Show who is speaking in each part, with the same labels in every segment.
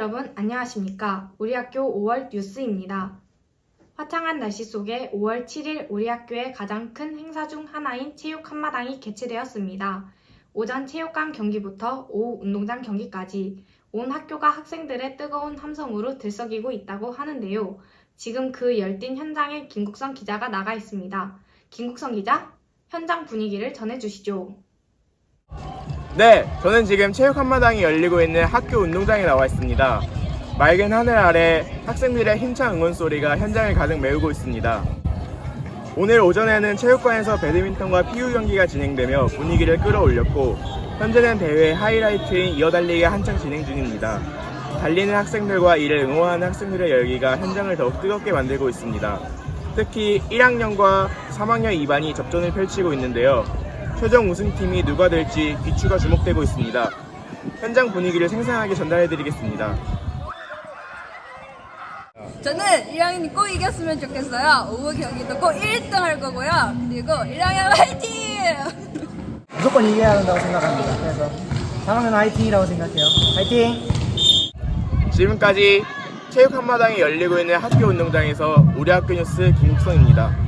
Speaker 1: 여러분 안녕하십니까? 우리 학교 5월 뉴스입니다. 화창한 날씨 속에 5월 7일 우리 학교의 가장 큰 행사 중 하나인 체육 한마당이 개최되었습니다. 오전 체육관 경기부터 오후 운동장 경기까지 온 학교가 학생들의 뜨거운 함성으로 들썩이고 있다고 하는데요. 지금 그 열띤 현장에 김국성 기자가 나가 있습니다. 김국성 기자, 현장 분위기를 전해주시죠.
Speaker 2: 네, 저는 지금 체육 한마당이 열리고 있는 학교 운동장에 나와 있습니다. 맑은 하늘 아래 학생들의 힘찬 응원 소리가 현장을 가득 메우고 있습니다. 오늘 오전에는 체육관에서 배드민턴과 피구 경기가 진행되며 분위기를 끌어올렸고, 현재는 대회 하이라이트인 이어달리기가 한창 진행 중입니다. 달리는 학생들과 이를 응원하는 학생들의 열기가 현장을 더욱 뜨겁게 만들고 있습니다. 특히 1학년과 3학년 2반이 접전을 펼치고 있는데요. 최종 우승팀이 누가 될지 귀추가 주목되고 있습니다. 현장 분위기를 생생하게 전달해드리겠습니다.
Speaker 3: 저는 1학년이 꼭 이겼으면 좋겠어요. 오후 경기도 꼭 1등 할 거고요. 그리고 1학년 화이팅!
Speaker 4: 무조건 이겨야 한다고 생각합니다. 그래서 3학년 화이팅이라고 생각해요. 화이팅!
Speaker 2: 지금까지 체육 한마당이 열리고 있는 학교 운동장에서 우리 학교 뉴스 김국성입니다.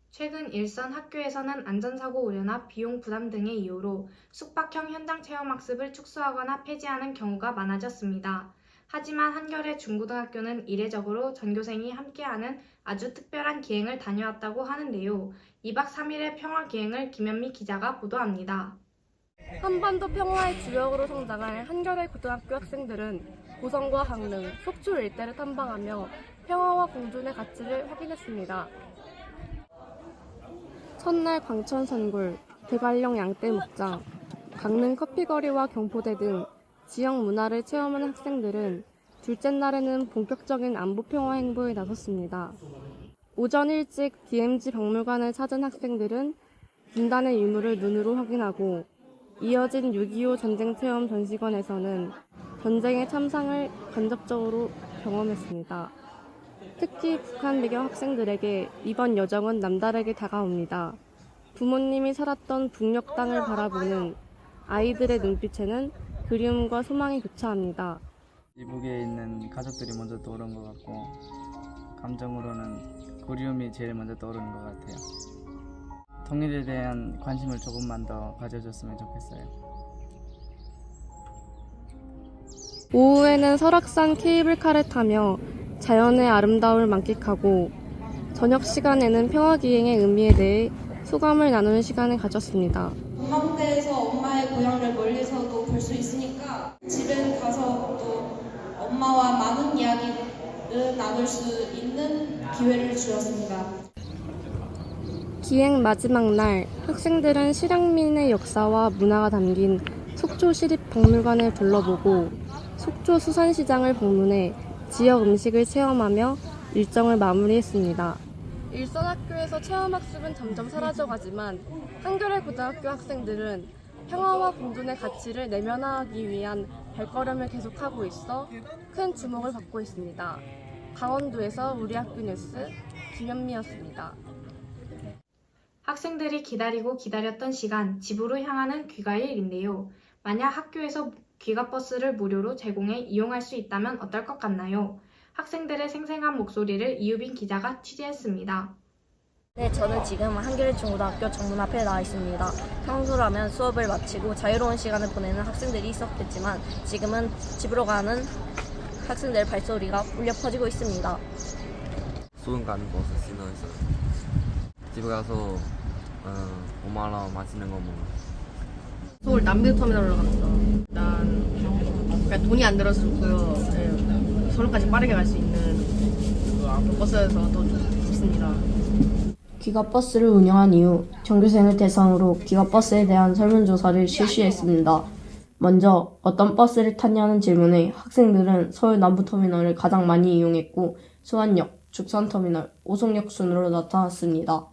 Speaker 1: 최근 일선 학교에서는 안전사고 우려나 비용 부담 등의 이유로 숙박형 현장 체험학습을 축소하거나 폐지하는 경우가 많아졌습니다. 하지만 한겨레 중고등학교는 이례적으로 전교생이 함께하는 아주 특별한 기행을 다녀왔다고 하는데요. 2박 3일의 평화기행을 김현미 기자가 보도합니다.
Speaker 5: 한반도 평화의 주역으로 성장할 한겨레 고등학교 학생들은 고성과 강릉, 속초 일대를 탐방하며 평화와 공존의 가치를 확인했습니다. 첫날 광천산골, 대관령 양떼목장, 강릉 커피거리와 경포대 등 지역 문화를 체험하는 학생들은 둘째 날에는 본격적인 안보평화 행보에 나섰습니다. 오전 일찍 DMZ 박물관을 찾은 학생들은 분단의 유물을 눈으로 확인하고 이어진 6.25 전쟁체험 전시관에서는 전쟁의 참상을 간접적으로 경험했습니다. 특히 북한 배경 학생들에게 이번 여정은 남다르게 다가옵니다. 부모님이 살았던 북녘 땅을 바라보는 아이들의 눈빛에는 그리움과 소망이 교차합니다.
Speaker 6: 이북에 있는 가족들이 먼저 떠오른 것 같고, 감정으로는 그리움이 제일 먼저 떠오르는 것 같아요. 통일에 대한 관심을 조금만 더 가져줬으면 좋겠어요.
Speaker 5: 오후에는 설악산 케이블카를 타며 자연의 아름다움을 만끽하고 저녁 시간에는 평화기행의 의미에 대해 소감을 나누는 시간을 가졌습니다.
Speaker 7: 엄마 무대에서 엄마의 고향을 멀리서도 볼 수 있으니까 집에 가서 또 엄마와 많은 이야기를 나눌 수 있는 기회를 주었습니다.
Speaker 5: 기행 마지막 날 학생들은 실향민의 역사와 문화가 담긴 속초시립박물관을 둘러보고 속초 수산시장을 방문해 지역 음식을 체험하며 일정을 마무리했습니다. 일선 학교에서 체험학습은 점점 사라져가지만 한겨레 고등학교 학생들은 평화와 공존의 가치를 내면화하기 위한 발걸음을 계속하고 있어 큰 주목을 받고 있습니다. 강원도에서 우리 학교 뉴스 김현미였습니다.
Speaker 1: 학생들이 기다리고 기다렸던 시간, 집으로 향하는 귀가일인데요. 만약 학교에서 귀가버스를 무료로 제공해 이용할 수 있다면 어떨 것 같나요? 학생들의 생생한 목소리를 이유빈 기자가 취재했습니다.
Speaker 8: 네, 저는 지금 한겨레 중고등학교 정문 앞에 나와 있습니다. 평소라면 수업을 마치고 자유로운 시간을 보내는 학생들이 있었겠지만 지금은 집으로 가는 학생들의 발소리가 울려 퍼지고 있습니다.
Speaker 9: 수능 가는 버스 신호에서 집에 가서 엄마랑 맛있는 거 먹어.
Speaker 10: 서울 남대터미널로 갑니다. 일단 그냥 돈이 안 들어서 좋고요. 네, 서울까지 빠르게 갈 수 있는 버스여서 또 좋습니다.
Speaker 11: 기가버스를 운영한 이후 전교생을 대상으로 기가버스에 대한 설문조사를 실시했습니다. 먼저 어떤 버스를 탔냐는 질문에 학생들은 서울 남부터미널을 가장 많이 이용했고 수완역, 죽산터미널, 오송역 순으로 나타났습니다.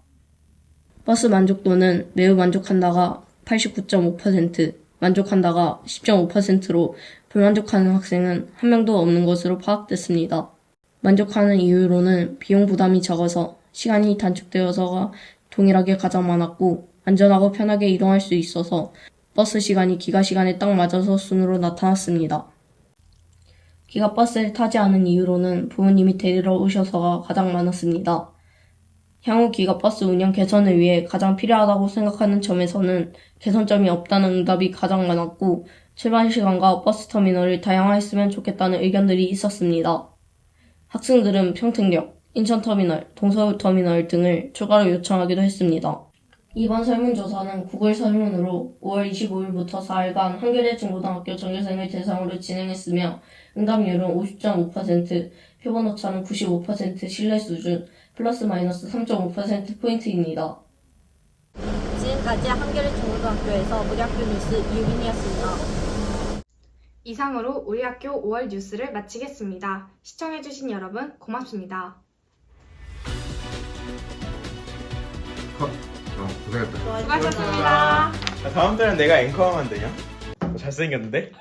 Speaker 11: 버스 만족도는 매우 만족한다가 89.5%, 만족한다가 10.5%로 불만족하는 학생은 한 명도 없는 것으로 파악됐습니다. 만족하는 이유로는 비용 부담이 적어서 시간이 단축되어서가 동일하게 가장 많았고 안전하고 편하게 이동할 수 있어서 버스 시간이 기가 시간에 딱 맞아서 순으로 나타났습니다. 기가버스를 타지 않은 이유로는 부모님이 데리러 오셔서가 가장 많았습니다. 향후 기가버스 운영 개선을 위해 가장 필요하다고 생각하는 점에서는 개선점이 없다는 응답이 가장 많았고, 출발 시간과 버스 터미널을 다양화했으면 좋겠다는 의견들이 있었습니다. 학생들은 평택역, 인천터미널, 동서울터미널 등을 추가로 요청하기도 했습니다. 이번 설문조사는 구글 설문으로 5월 25일부터 4일간 한겨레 중고등학교 전교생을 대상으로 진행했으며 응답률은 50.5%, 표본 오차는 95% 신뢰 수준, 플러스 마이너스 3.5%포인트입니다.
Speaker 8: 지금까지 한겨레 중고등학교에서 우리 학교 뉴스 이유빈이었습니다.
Speaker 1: 이상으로 우리 학교 5월 뉴스를 마치겠습니다. 시청해주신 여러분 고맙습니다.
Speaker 2: 고생했다.
Speaker 1: 수고하셨습니다.
Speaker 2: 다음 달엔 내가 앵커하면 되냐? 잘생겼는데?